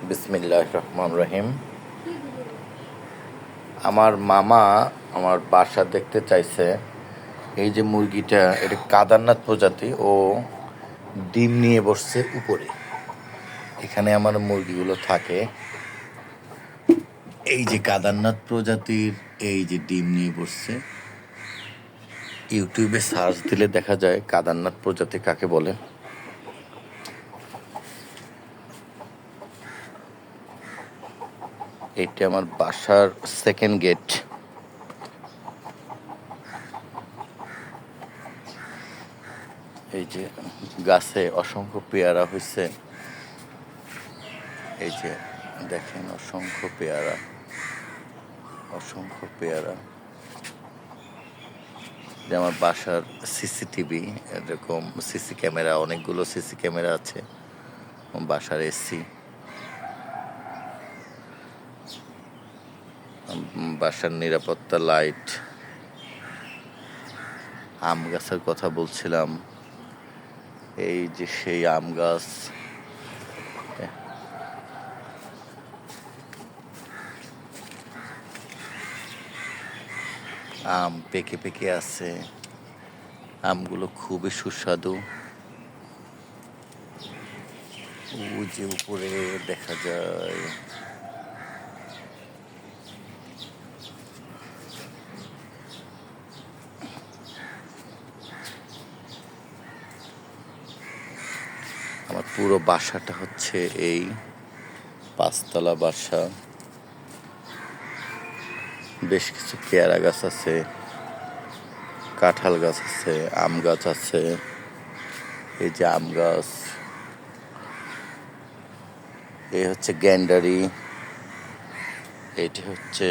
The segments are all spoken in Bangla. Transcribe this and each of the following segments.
বিসমিল্লাহির রহমানির রহিম। আমার মামা আমার বাসা দেখতে চাইছে। এই যে মুরগিটা, এটা কাদারনাথ প্রজাতি, ও ডিম নিয়ে বসছে উপরে। এখানে আমার মুরগিগুলো থাকে। এই যে কাদারনাথ প্রজাতির, এই যে ডিম নিয়ে বসছে। ইউটিউবে সার্চ দিলে দেখা যায় কাদারনাথ প্রজাতি কাকে বলে। এইটা আমার বাসার সেকেন্ড গেট। এই যে গাছে অসংখ্য পেয়ারা হয়েছে। এই যে দেখেন, অসংখ্য পেয়ারা, অসংখ্য পেয়ারা। যে আমার বাসার সিসিটিভি, এরকম সিসি ক্যামেরা, অনেকগুলো সিসি ক্যামেরা আছে। বাসার এসি, বাসার নিরাপত্তা লাইট। আম গাছের কথা বলছিলাম, এই যে সেই আম গাছ। আম পেকে পেকে আছে, আমগুলো খুবই সুস্বাদু। ওই যে উপরে দেখা যায় আমার পুরো বাসাটা হচ্ছে এই 5তলা বাসা। বেশ কিছু পেয়ারা গাছ আছে, কাঁঠাল গাছ আছে, আম গাছ আছে। এই যে আম গাছ, এই হচ্ছে গ্যান্ডারি, এটি হচ্ছে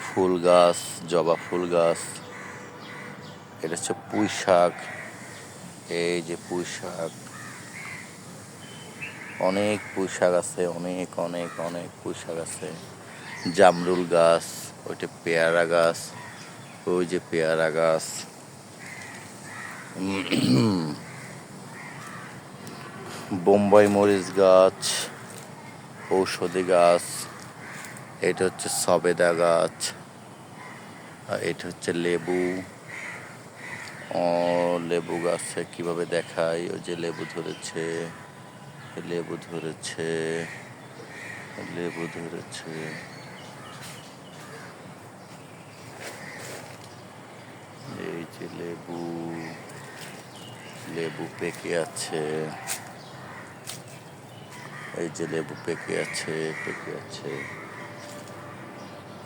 ফুল গাছ, জবা ফুল গাছ। এটা হচ্ছে পুঁই শাক। এই যে পুঁই শাক, অনেক পুঁই শাক আছে, অনেক অনেক অনেক পুঁই শাক আছে। জামরুল গাছ, ওইটা পেয়ারা গাছ, ওই যে পেয়ারা গাছ। বোম্বাই মরিচ গাছ, ঔষধি গাছ। এটা হচ্ছে সবেদা গাছ, আর এটা হচ্ছে লেবু। লেবু গাছে কিভাবে দেখাই, ওই যে লেবু ধরেছে, লেবু ধরেছে, লেবু ধরেছে। এই যে লেবু, লেবু পেকে আছে। এই যে লেবু পেকে আছে, পেকে আছে।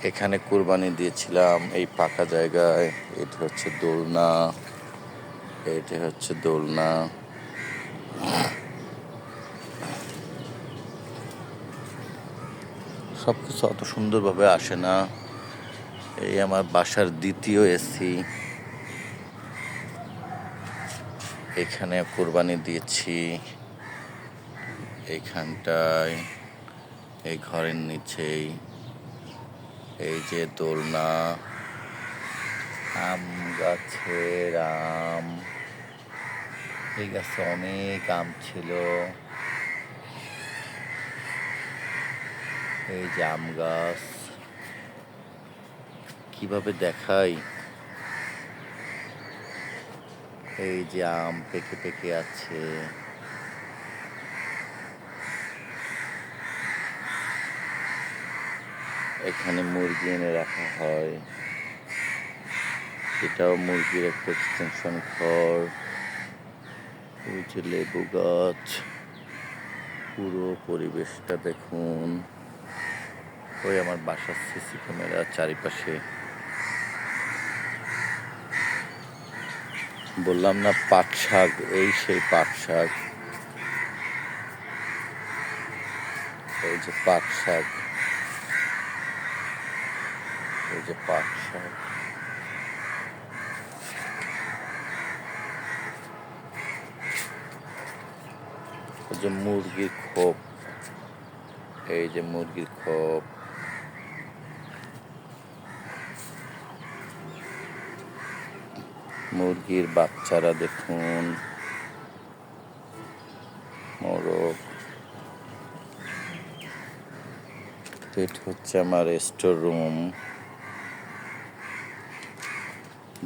এখানে কুরবানি দিয়েছিলাম এই পাকা জায়গায়। এটা হচ্ছে দোলনা, এটা হচ্ছে দোলনা। সবকিছু অত সুন্দরভাবে আসে না। এই আমার বাসার দ্বিতীয় এসি, এখানে কুরবানি দিয়েছি। এইখানটায়, এই ঘরের নিচেই। এই যে দোলনা, আম গাছের আম। এই গাছে অনেক আম ছিল। এই যে আম গাছ, কিভাবে দেখাই। এই যে আম পেকে পেকে আছে। এখানে মুরগি এনে রাখা হয়, এটাও মুরগির একটা এক্সটেনশন ঘর। ওই যে লেবু গাছ, পুরো পরিবেশটা দেখুন। ওই আমার বাসার সিসি ক্যামেরা চারিপাশে। বললাম না পাট শাক, এই সেই পাট শাক। এই যে পাট শাক, এই যে পাট শাক। এই যে মুরগির খোপ, এই যে মুরগির খোপ। মুরগির বাচ্চারা দেখুন, মোরগ। এটা হচ্ছে আমার স্টোর রুম,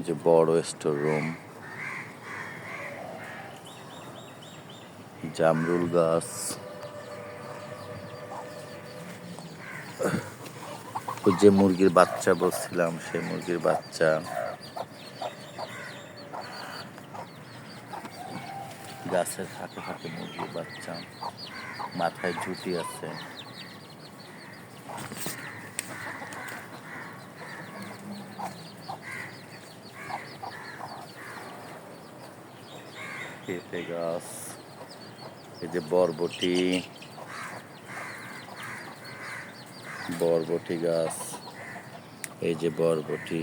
যে বড় স্টোর রুম। জামরুল গাছ, ওই যে মুরগির বাচ্চা বলছিলাম, সেই মুরগির বাচ্চা। গাছের ফাঁকে ফাঁকে মুরগির বাচ্চা, মাথায় ঝুঁটি আছে। পেঁপে গাছ, এই যে বরবটি, বরবটি গাছ, এই যে বরবটি,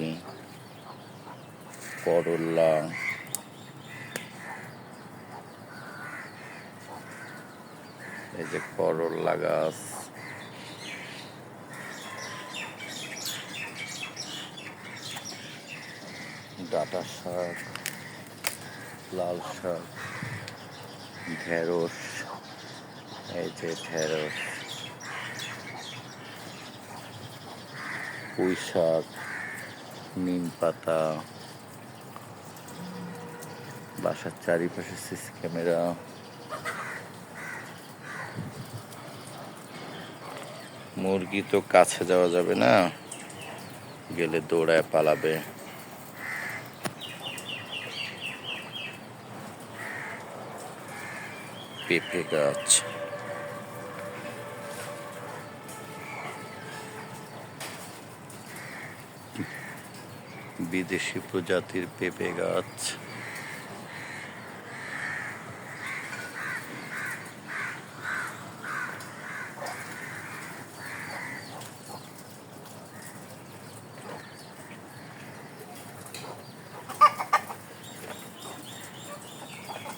করলা, এই যে করলা গাছ, ডাঁটা শাক, লাল শাক, ঢেঁড়স, এই যে ঢেঁড়স, পুঁই শাক, নিম পাতা, বাসার চারিপাশে সিসি ক্যামেরা। মুরগি তো কাছে যাওয়া যাবে না, গেলে দৌড়ায় পালাবে। পেঁপে গাছ, বিদেশি প্রজাতির পেঁপে গাছ।